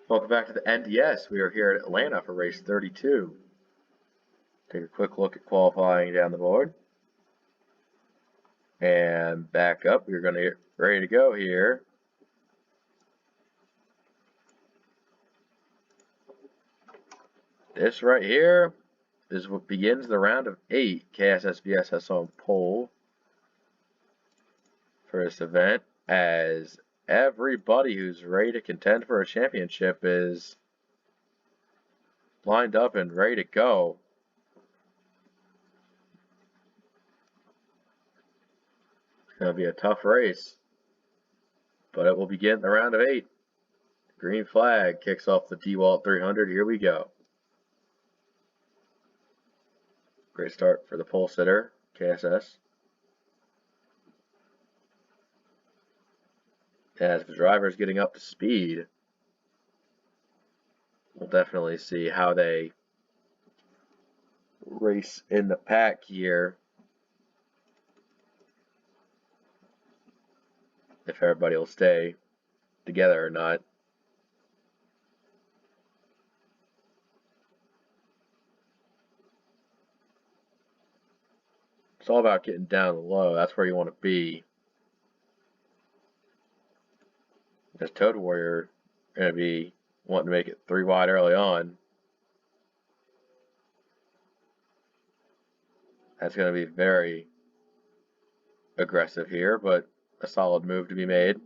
Welcome back to the NDS. We are here at Atlanta for race 32. Take a quick look at qualifying down the board. And back up. We're going to get ready to go here. This right here is what begins the round of 8. KSSBS has on pole for this event, as everybody who's ready to contend for a championship is lined up and ready to go. It's going to be a tough race, but it will begin the round of 8. Green flag kicks off the DEWALT 300. Here we go. Great start for the pole sitter, KSS. As the driver's getting up to speed, we'll definitely see how they race in the pack here. If everybody will stay together or not. It's all about getting down low. That's where you want to be. This Toad Warrior going to be wanting to make it 3 wide early on. That's going to be very aggressive here, but a solid move to be made.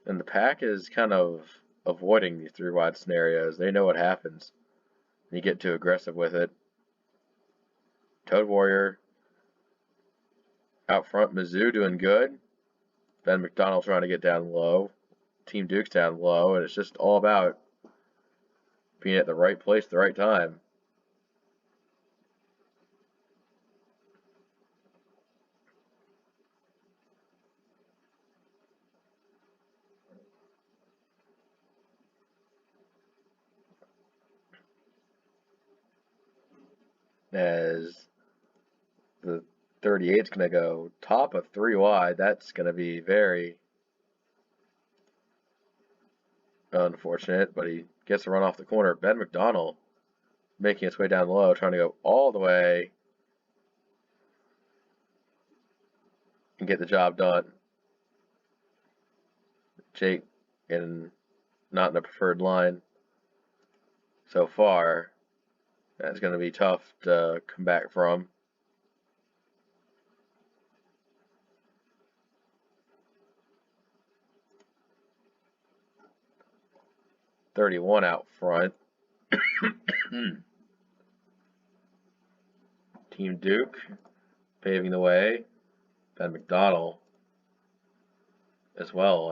And the pack is kind of avoiding these 3 wide scenarios. They know what happens when you get too aggressive with it. Toad Warrior out front, Mizzou doing good. Ben McDonald trying to get down low. Team Duke's down low, and it's just all about being at the right place at the right time. As the 38 is going to go top of 3 wide, that's going to be very unfortunate, but he gets to run off the corner. Ben McDonald making his way down low, trying to go all the way and get the job done. Jake not in a preferred line so far. That's going to be tough to come back from. .31 out front. Team Duke paving the way. Ben McDonald as well.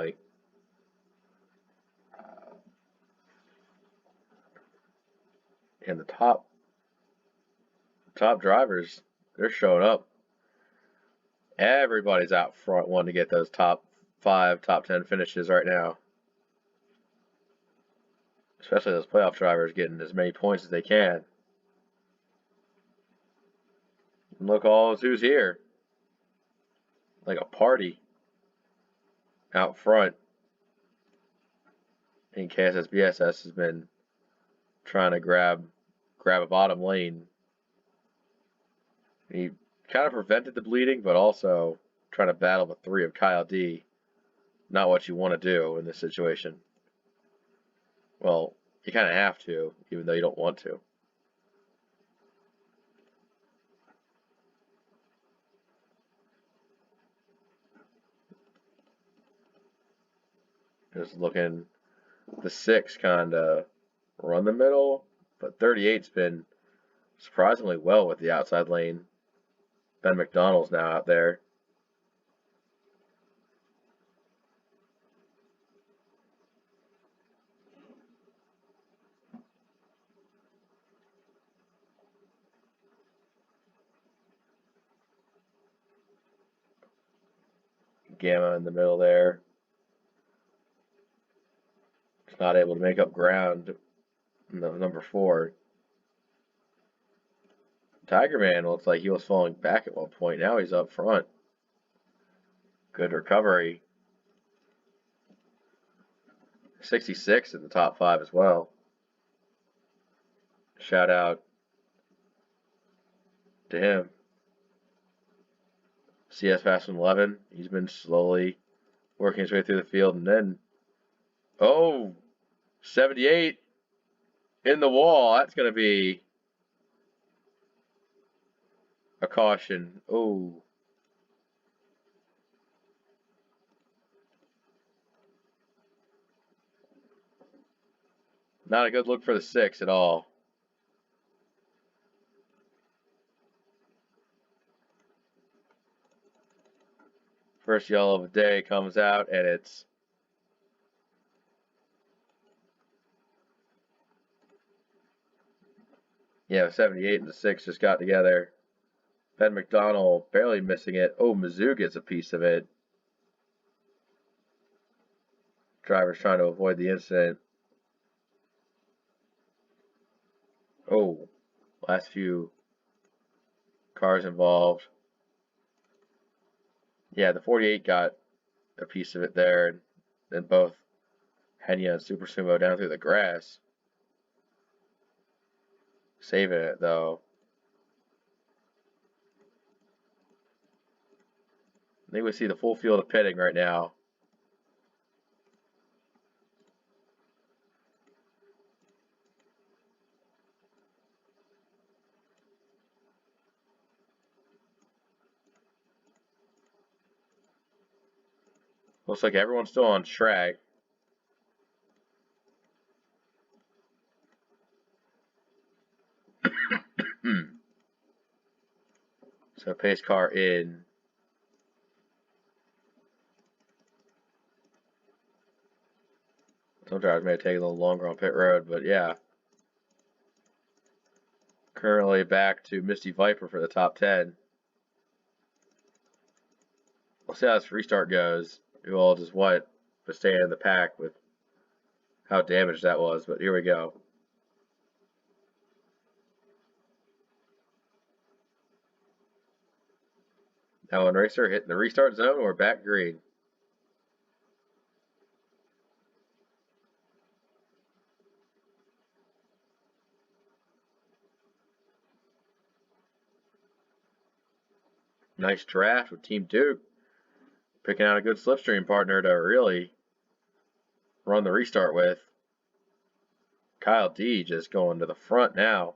And the top drivers, they're showing up. Everybody's out front wanting to get those top 5, top 10 finishes right now. Especially those playoff drivers getting as many points as they can. And look who's here. Like a party out front. I think KSSBSS has been trying to grab a bottom lane. He kind of prevented the bleeding, but also trying to battle the 3 of Kyle D. Not what you want to do in this situation. Well, you kind of have to, even though you don't want to. Just looking, the 6 kind of run the middle, but 38's been surprisingly well with the outside lane. Ben McDonald's now out there. Gamma in the middle there. Just not able to make up ground in the number 4. Tiger Man looks like he was falling back at one point. Now he's up front. Good recovery. 66 in the top 5 as well. Shout out to him. CS Fast 11. He's been slowly working his way through the field, and then 78 in the wall. That's going to be a caution. Oh. Not a good look for the 6 at all. First yellow of the day comes out, and it's yeah, 78 and the 6 just got together. Ben McDonald barely missing it. Oh, Mizzou gets a piece of it. Driver's trying to avoid the incident. Oh, last few cars involved. Yeah, the 48 got a piece of it there, and then both Henya and Super Sumo down through the grass. Saving it, though. I think we see the full field of pitting right now. Looks like everyone's still on track. So pace car in. Some drivers may take a little longer on pit road, but yeah. Currently back to Misty Viper for the top 10. We'll see how this restart goes. DEWALT is what, but staying in the pack with how damaged that was, but here we go. Now when Racer hitting the restart zone, we're back green. Nice draft with Team Duke. Picking out a good slipstream partner to really run the restart with. Kyle D just going to the front now.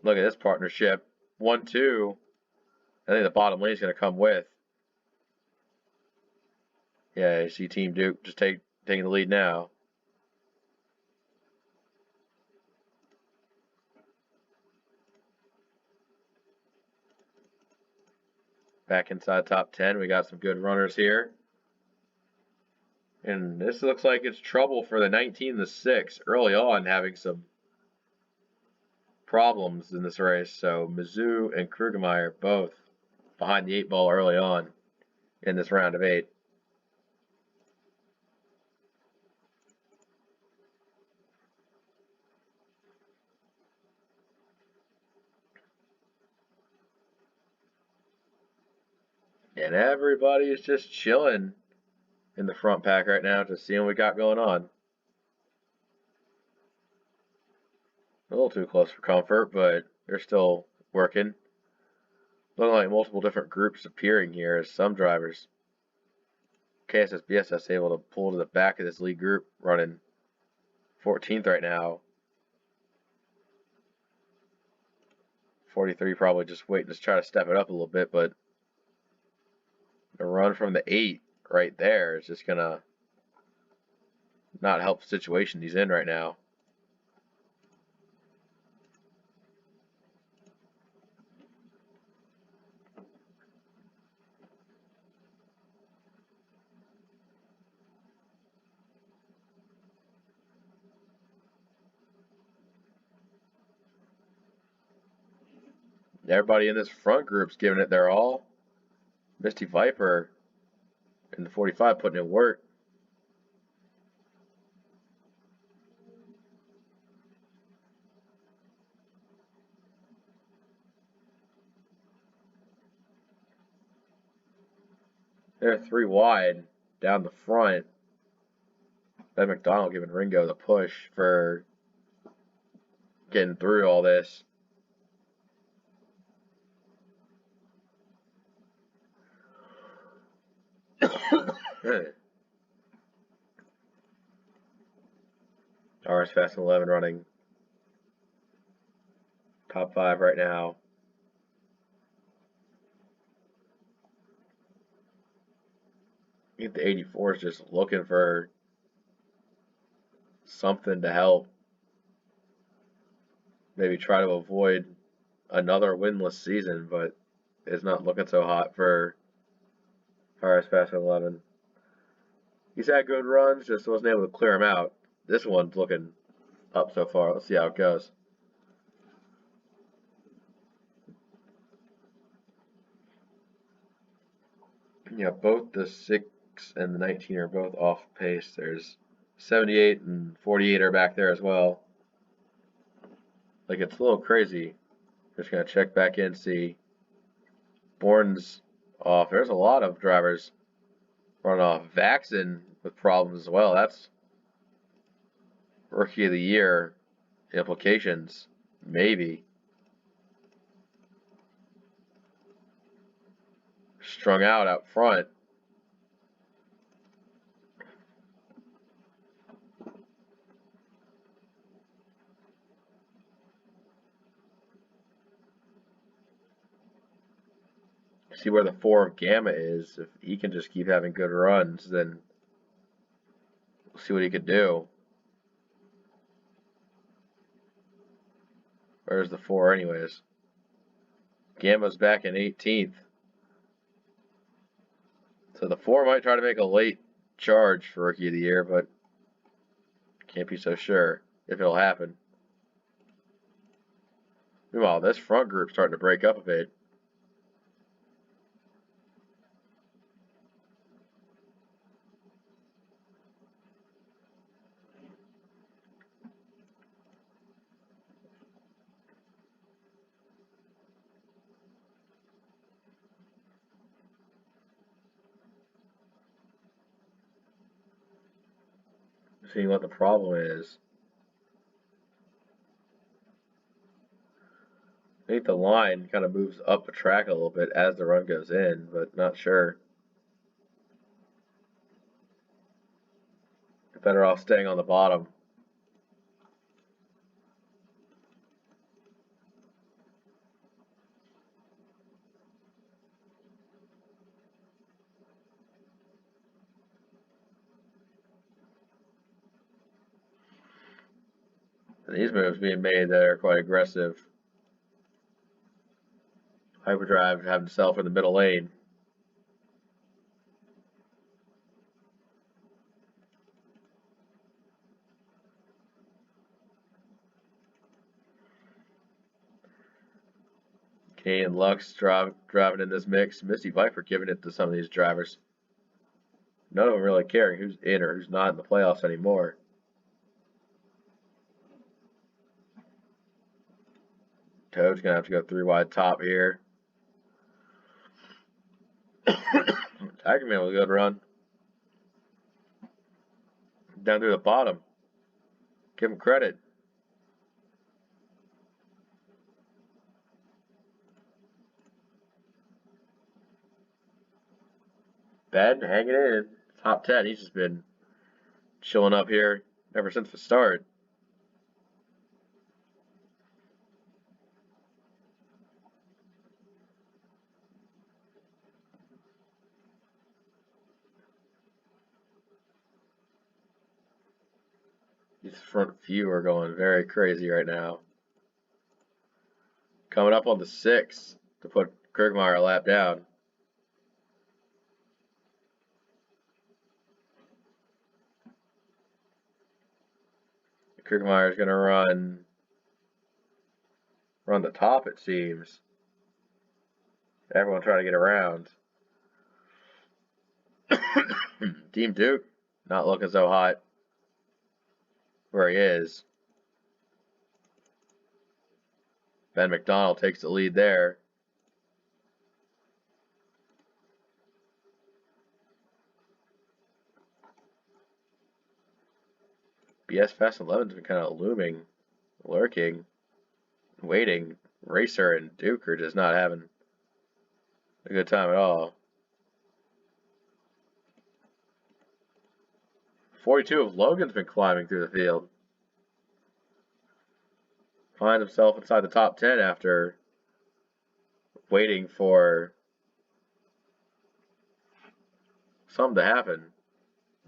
Look at this partnership. 1-2. I think the bottom lane is going to come with. Yeah, you see Team Duke just taking the lead now. Back inside top 10. We got some good runners here. And this looks like it's trouble for the 19 and the 6 early on, having some problems in this race. So Mizzou and Krugemeyer both behind the 8 ball early on in this round of 8. And everybody is just chilling in the front pack right now, just seeing what we got going on. A little too close for comfort, but they're still working. Looking like multiple different groups appearing here as some drivers. KSS BSS able to pull to the back of this lead group, running 14th right now. 43 probably just waiting to try to step it up a little bit, but the run from the 8 right there is just gonna not help the situation he's in right now. Everybody in this front group's giving it their all. Misty Viper in the 45 putting in work. They're 3 wide down the front. Ben McDonald giving Ringo the push for getting through all this. RS Fast 11 running top 5 right now. I think the 84 is just looking for something to help. Maybe try to avoid another winless season, but it's not looking so hot for RS Fast 11. He's had good runs, just wasn't able to clear him out. This one's looking up so far. Let's see how it goes. Yeah, both the 6 and the 19 are both off pace. There's 78 and 48 are back there as well. Like, it's a little crazy. Just gonna check back in, see. Bourne's off. There's a lot of drivers running off. Vaxon with problems as well. That's Rookie of the Year implications. Maybe. Strung out front. See where the 4 of Gamma is. If he can just keep having good runs, then we'll see what he could do. Where's the 4 anyways? Gamma's back in 18th. So the 4 might try to make a late charge for Rookie of the Year, but can't be so sure if it'll happen. Meanwhile, this front group's starting to break up a bit. Seeing what the problem is. I think the line kind of moves up the track a little bit as the run goes in, but not sure. Better off staying on the bottom. And these moves being made that are quite aggressive. Hyperdrive having himself in the middle lane. Kane and Lux driving in this mix. Misty Viper giving it to some of these drivers. None of them really caring who's in or who's not in the playoffs anymore. Toad's going to have to go 3 wide top here. Tiger Man with a good run. Down through the bottom. Give him credit. Ben hanging in. Top 10. He's just been chilling up here ever since the start. These front few are going very crazy right now. Coming up on the 6 to put Kirkmeyer a lap down. Kirkmeyer's going to run the top, it seems. Everyone trying to get around. Team Duke not looking so hot where he is. Ben McDonald takes the lead there. BS Fast 11's been kind of looming, lurking, waiting. Racer and Duke are just not having a good time at all. 42 of Logan's been climbing through the field. Finds himself inside the top 10 after waiting for something to happen.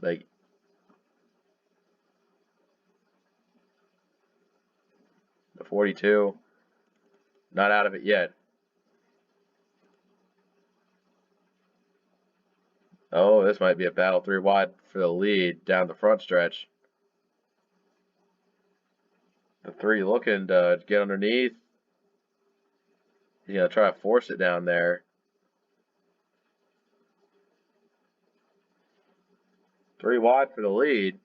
Like, the 42, not out of it yet. Oh, this might be a battle 3 wide for the lead down the front stretch. The 3 looking to get underneath. He's going to try to force it down there. 3 wide for the lead.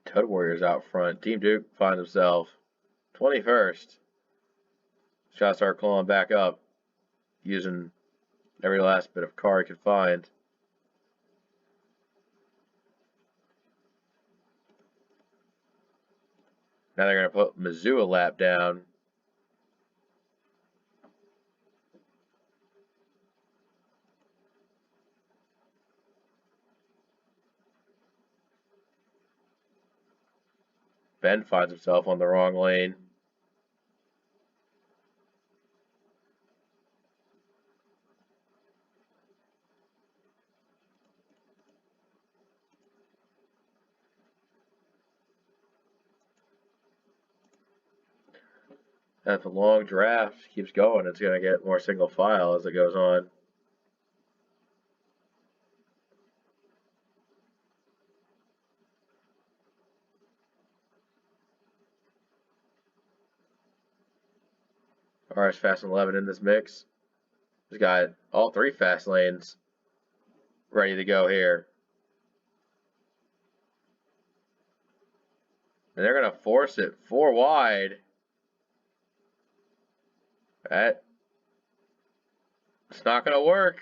Toad Warriors out front. Team Duke finds himself 21st. Try to start clawing back up, using every last bit of car he could find. Now they're going to put Mizzou a lap down. Ben finds himself on the wrong lane. As the long draft keeps going, it's going to get more single file as it goes on. RS Fast 11 in this mix. He's got all 3 fast lanes ready to go here. And they're going to force it 4 wide. It's not going to work.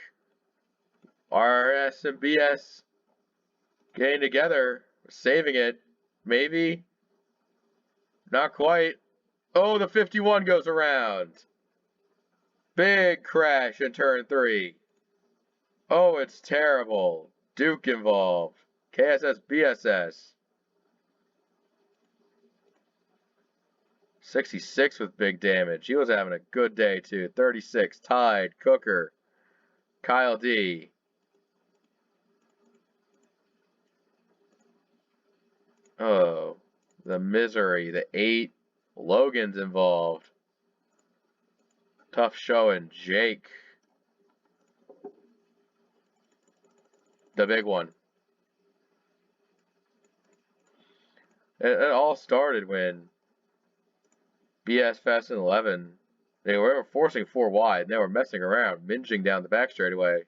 RS and BS getting together, saving it. Maybe. Not quite. Oh, the 51 goes around. Big crash in turn 3. Oh, it's terrible. Duke involved. KSS, BSS. 66 with big damage. He was having a good day too. 36, Tide, Cooker, Kyle D. Oh, the misery. The 8. Logan's involved. Tough showing. Jake. The big one. It all started when BS Fast and 11, they were forcing 4 wide, and they were messing around, minging down the back straightaway.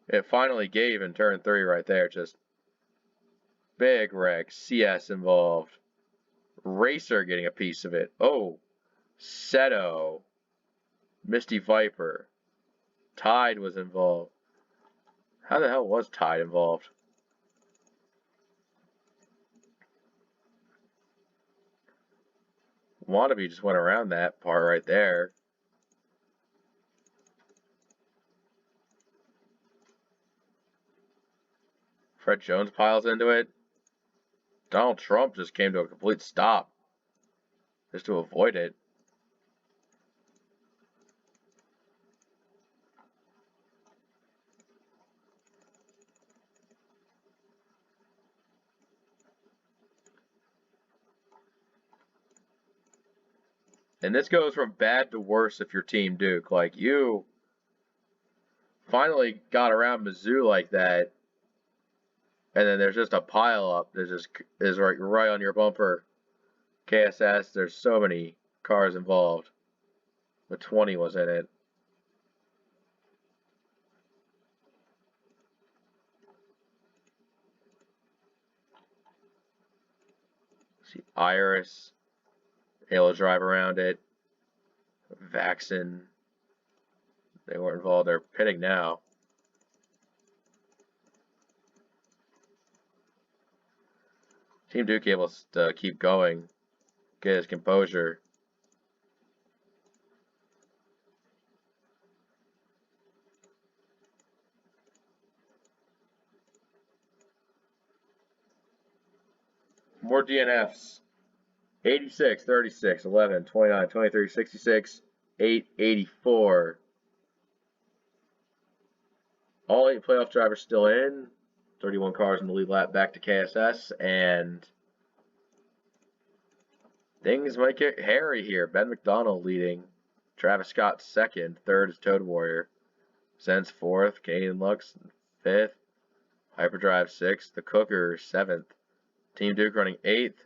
It finally gave in turn 3 right there. Just big wreck. CS involved. Racer getting a piece of it. Oh, Seto. Misty Viper. Tide was involved. How the hell was Tide involved? Wannabe just went around that part right there. Fred Jones piles into it. Donald Trump just came to a complete stop just to avoid it. And this goes from bad to worse if you're Team Duke. Like, you finally got around Mizzou like that, and then there's just a pile up that just is right on your bumper. KSS, there's so many cars involved. The 20 was in it. See Iris able to drive around it. Vaxen, they weren't involved. They're pitting now. Team Duke able to keep going, get his composure. More DNFs. 86, 36, 11, 29, 23, 66, 8, 84. All 8 playoff drivers still in. 31 cars in the lead lap back to KSS, and things might get hairy here. Ben McDonald leading. Travis Scott second. Third is Toad Warrior. Zen's fourth. Canadian Lux fifth. Hyperdrive sixth. The Cooker seventh. Team Duke running eighth.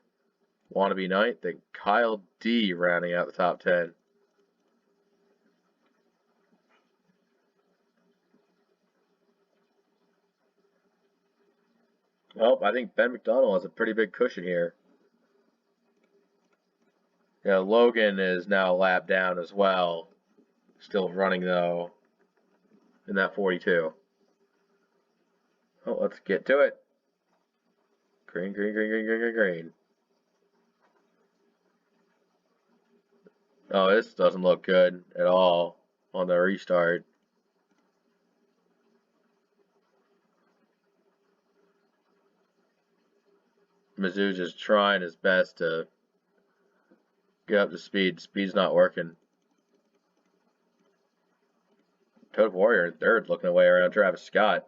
Wannabe ninth. Then Kyle D rounding out the top 10. Well, I think Ben McDonald has a pretty big cushion here. Yeah, Logan is now a lap down as well. Still running though in that 42. Oh, let's get to it. Green, green, green, green, green, green, green. Oh, this doesn't look good at all on the restart. Mizzou's just trying his best to get up to speed. Speed's not working. Toad Warrior in third, looking away around Travis Scott.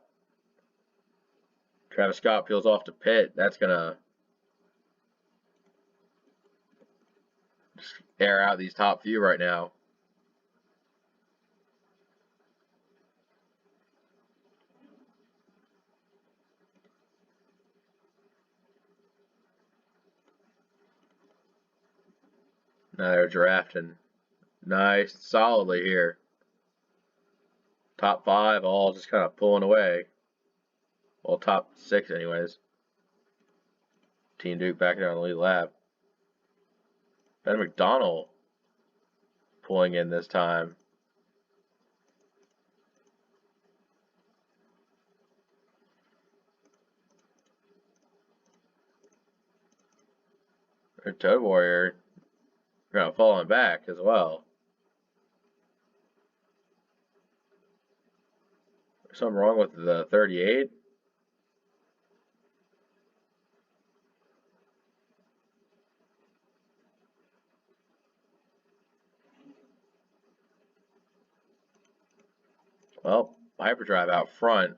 Travis Scott peels off to pit. That's gonna just air out these top few right now. Now they're drafting. Nice, solidly here. Top 5 all just kind of pulling away. Well, top 6 anyways. Team Duke back there on the lead lap. Ben McDonald pulling in this time. Toad Warrior kind of falling back as well. There's something wrong with the 38. Well, Hyperdrive out front.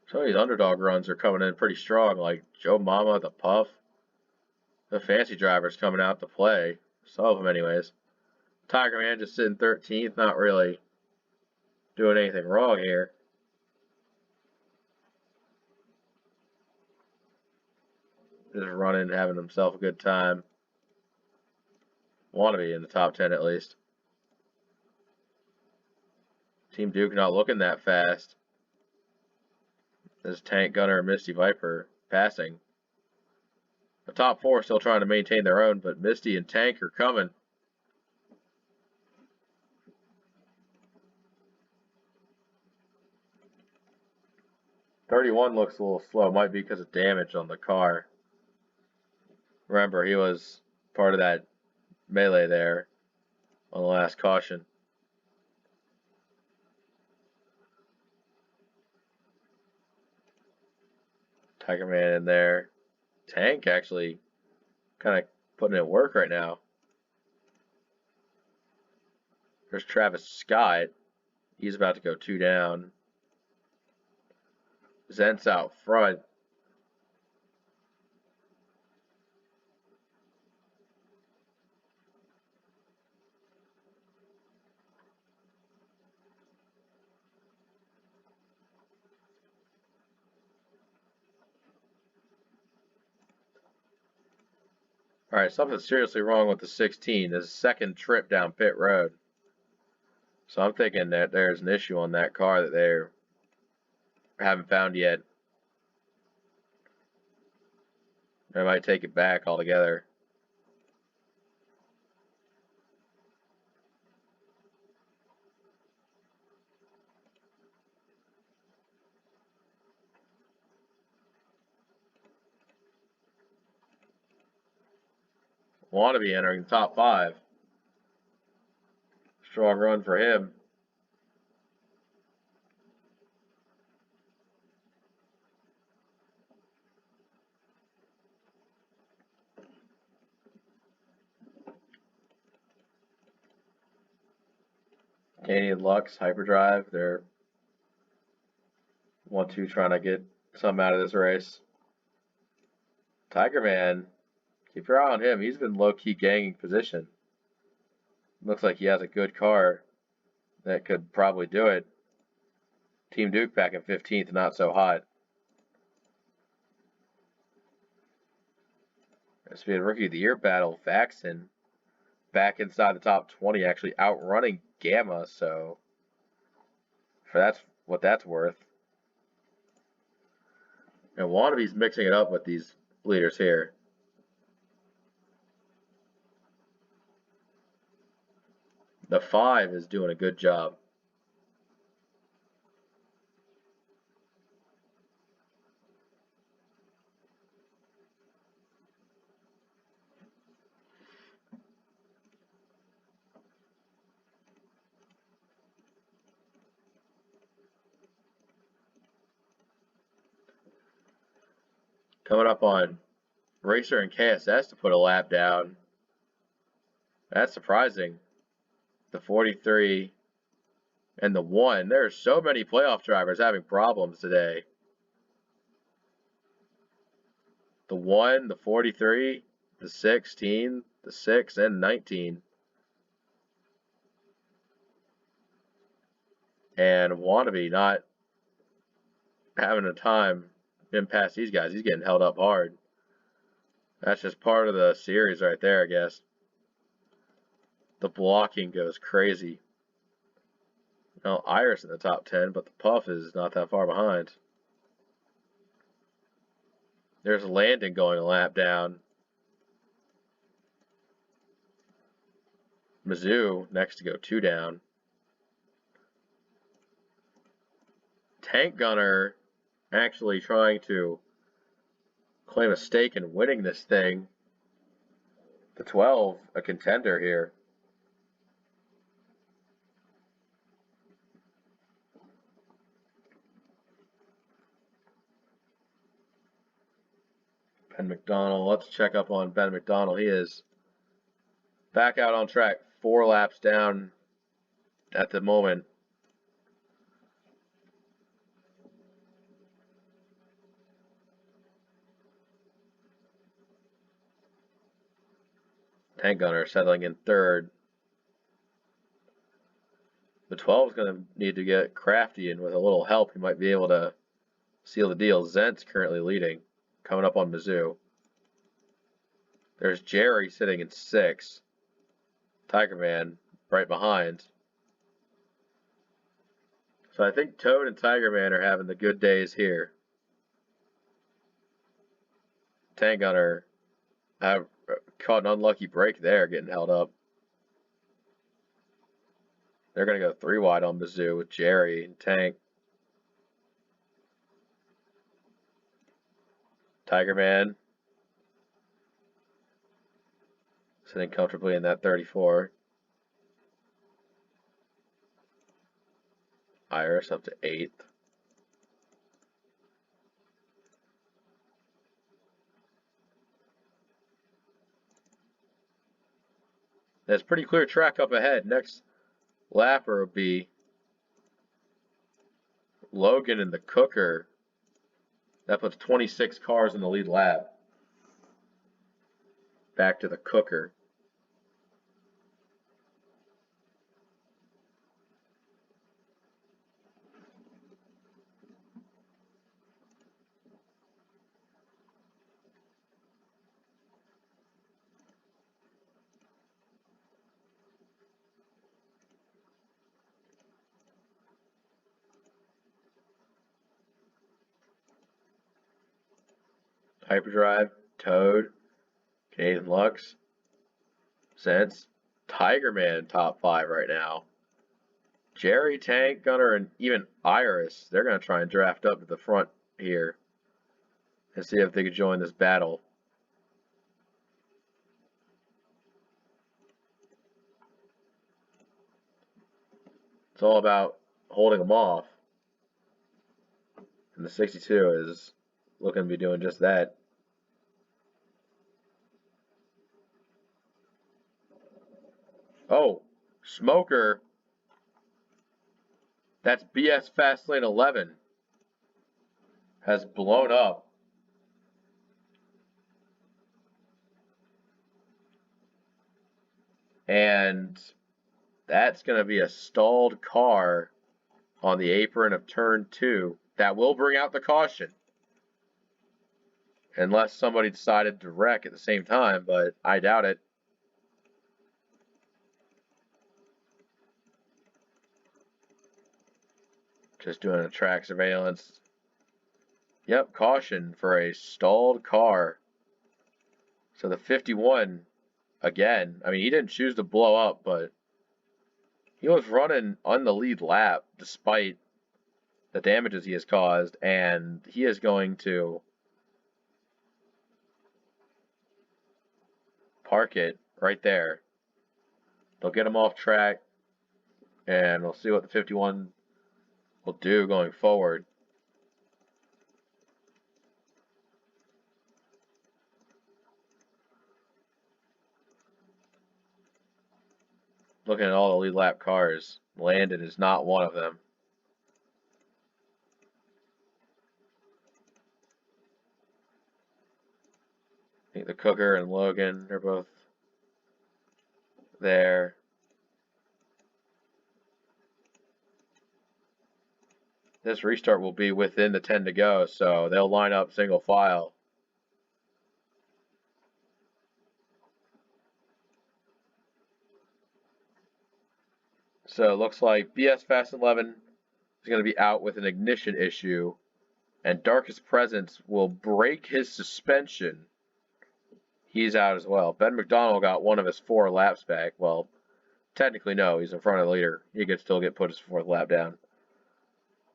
Some of these underdog runs are coming in pretty strong, like Joe Mama, the Puff. The fancy drivers coming out to play. Some of them anyways. Tiger Man just sitting 13th, not really doing anything wrong here. Just running, having himself a good time. Want to be in the top 10 at least. Team Duke not looking that fast. There's Tank, Gunner, and Misty Viper passing. The top 4 still trying to maintain their own, but Misty and Tank are coming. .31 looks a little slow. Might be because of damage on the car. Remember, he was part of that melee there on the last caution. Tiger Man in there. Tank actually kind of putting in work right now. There's Travis Scott. He's about to go 2 down. Zent's out front. All right, something's seriously wrong with the 16. His second trip down pit road. So I'm thinking that there's an issue on that car that they haven't found yet. They might take it back altogether. Want to be entering the top 5. Strong run for him. Canadian Lux, Hyperdrive, they're 1-2 trying to get some out of this race. Tiger Man, keep your eye on him. He's been low-key gaining position. Looks like he has a good car that could probably do it. Team Duke back in 15th, not so hot. This will be a Rookie of the Year battle. Vaxon back inside the top 20, actually outrunning Gamma, so for that's what that's worth. And Wannabe's mixing it up with these leaders here. The 5 is doing a good job. Coming up on Racer and KSS to put a lap down. That's surprising. The 43 and the 1. There are so many playoff drivers having problems today. The 1, the 43, the 16, the 6, and 19. And Wannabe not having a time in past these guys. He's getting held up hard. That's just part of the series right there, I guess. The blocking goes crazy. Well, Iris in the top 10, but the Puff is not that far behind. There's Landon going a lap down. Mizzou next to go 2 down. Tank Gunner actually trying to claim a stake in winning this thing. The 12, a contender here. Ben McDonald, let's check up on Ben McDonald. He is back out on track, 4 laps down at the moment. Tank Gunner settling in 3rd. The 12 is going to need to get crafty, and with a little help, he might be able to seal the deal. Zent's currently leading, coming up on Mizzou. There's Jerry sitting in 6th. Tiger Man right behind. So I think Toad and Tiger Man are having the good days here. Tank Gunner caught an unlucky break there, getting held up. They're going to go 3 wide on Mizzou with Jerry and Tank. Tiger Man sitting comfortably in that 34. Iris up to 8th. There's pretty clear track up ahead. Next lapper will be Logan and the Cooker. That puts 26 cars in the lead lap. Back to the Cooker. Hyperdrive, Toad, Canadian Lux, Sense, Tiger Man top 5 right now. Jerry, Tank, Gunner, and even Iris, they're going to try and draft up to the front here and see if they could join this battle. It's all about holding them off. And the 62 is looking to be doing just that. Oh, Smoker. That's BS Fastlane 11. Has blown up. And that's going to be a stalled car on the apron of turn 2. That will bring out the caution. Unless somebody decided to wreck at the same time, but I doubt it. Just doing a track surveillance. Yep, caution for a stalled car. So the 51, again, I mean, he didn't choose to blow up, but he was running on the lead lap despite the damages he has caused, and he is going to park it right there. They'll get him off track, and we'll see what the 51 will do going forward. Looking at all the lead lap cars, Landon is not one of them. I think the Cooker and Logan are both there. This restart will be within the 10 to go, so they'll line up single file. So it looks like BS Fast 11 is going to be out with an ignition issue, and Darkest Presence will break his suspension. He's out as well. Ben McDonald got one of his 4 laps back. Well, technically no, he's in front of the leader. He could still put his 4th lap down.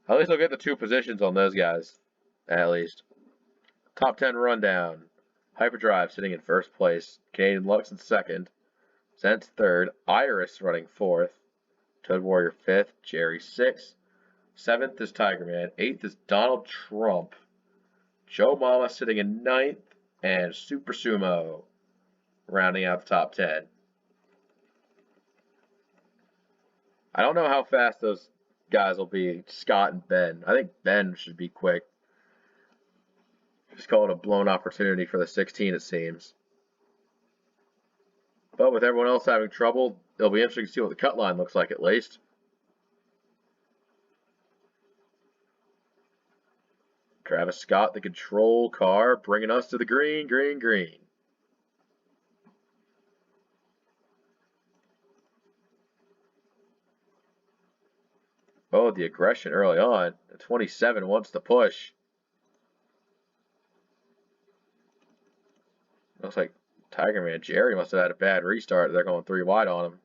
At least he'll get the 2 positions on those guys. At least. Top 10 rundown. Hyperdrive sitting in 1st place. Canadian Lux in 2nd. Sense 3rd. Iris running 4th. Toad Warrior 5th. Jerry 6th. 7th is Tiger Man. 8th is Donald Trump. Joe Mama sitting in 9th. And Super Sumo rounding out the top 10. I don't know how fast those guys will be, Scott and Ben. I think Ben should be quick. Just call it a blown opportunity for the 16, it seems. But with everyone else having trouble, it'll be interesting to see what the cut line looks like at least. Travis Scott, the control car, bringing us to the green, green, green. Oh, the aggression early on. The 27 wants to push. Looks like Tiger Man Jerry must have had a bad restart. They're going 3 wide on him.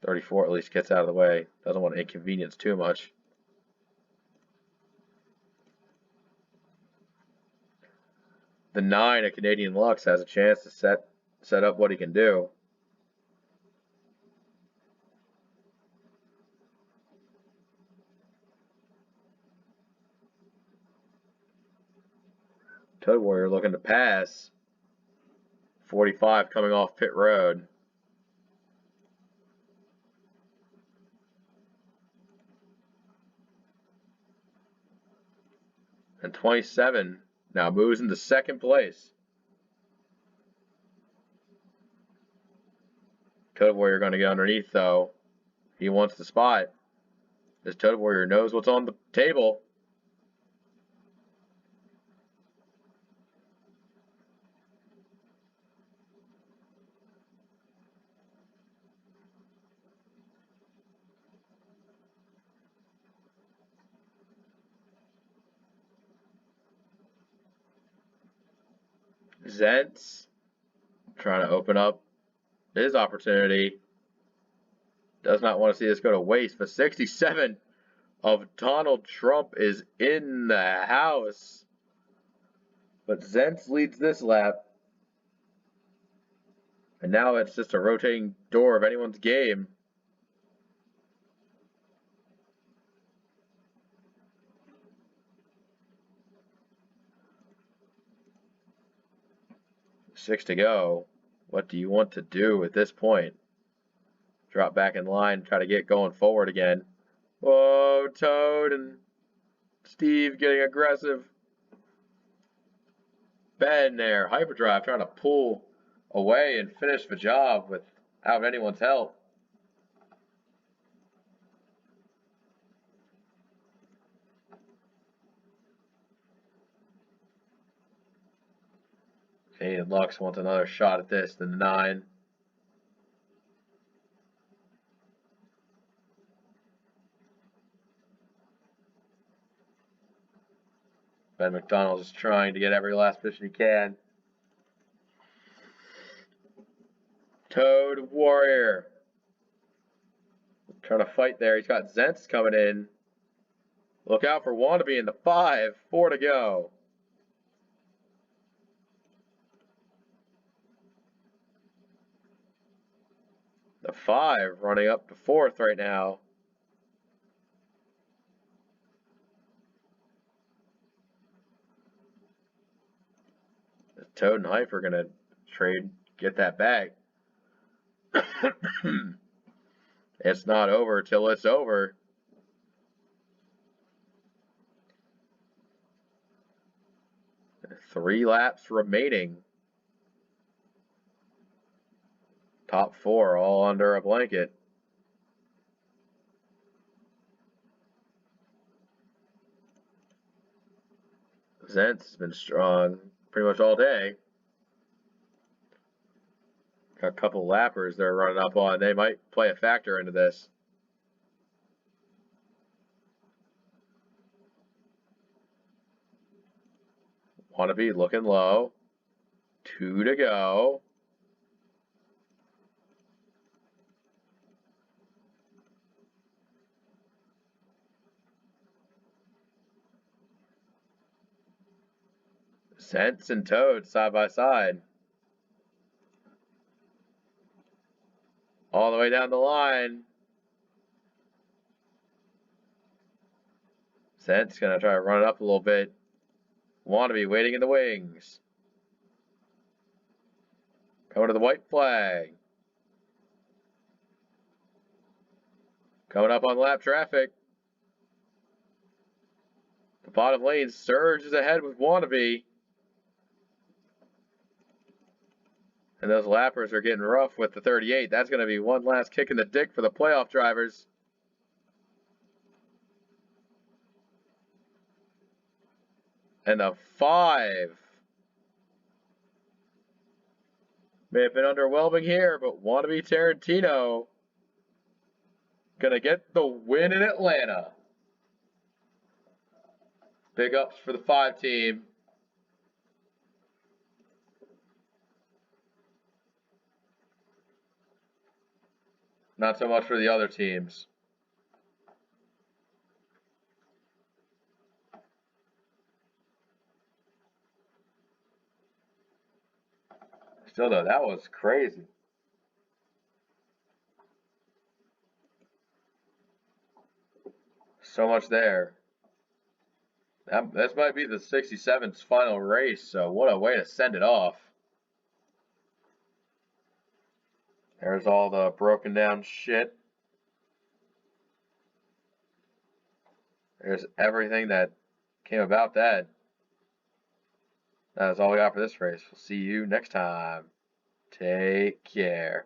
34 at least gets out of the way. Doesn't want to inconvenience too much. The 9 at Canadian Lux has a chance to set up what he can do. Toad Warrior looking to pass. 45 coming off pit road. And 27 now moves into 2nd place. Toad Warrior going to get underneath though. He wants the spot. This Toad Warrior knows what's on the table. Zentz trying to open up his opportunity. Does not want to see this go to waste. But 67 of Donald Trump is in the house. But Zentz leads this lap. And now it's just a rotating door of anyone's game. Six to go. What do you want to do at this point? Drop back in line, try to get going forward again. Whoa, Toad and Steve getting aggressive. Ben there, hyperdrive, trying to pull away and finish the job without anyone's help. Canadian Lux wants another shot at this, the 9. Ben McDonald is trying to get every last position he can. Toad Warrior. Trying to fight there. He's got Zentz coming in. Look out for Wannabe in the 5. 4 to go. The 5 running up to 4th right now. The Toad and Hype are going to get that back. It's not over till it's over. Three laps remaining. Top 4 all under a blanket. Zentz has been strong pretty much all day. Got a couple lappers they're running up on. They might play a factor into this. Wannabe looking low. 2 to go. Zentz and Toad side by side. All the way down the line. Zentz gonna try to run it up a little bit. Wannabe waiting in the wings. Coming to the white flag. Coming up on lap traffic. The bottom lane surges ahead with Wannabe. And those lappers are getting rough with the 38. That's going to be one last kick in the dick for the playoff drivers. And the 5. May have been underwhelming here, but Wannabe Tarantino going to get the win in Atlanta. Big ups for the 5 team. Not so much for the other teams. Still though, that was crazy. So much there. This might be the 67's final race, so what a way to send it off. There's all the broken down shit. There's everything that came about that. That's all we got for this race. We'll see you next time. Take care.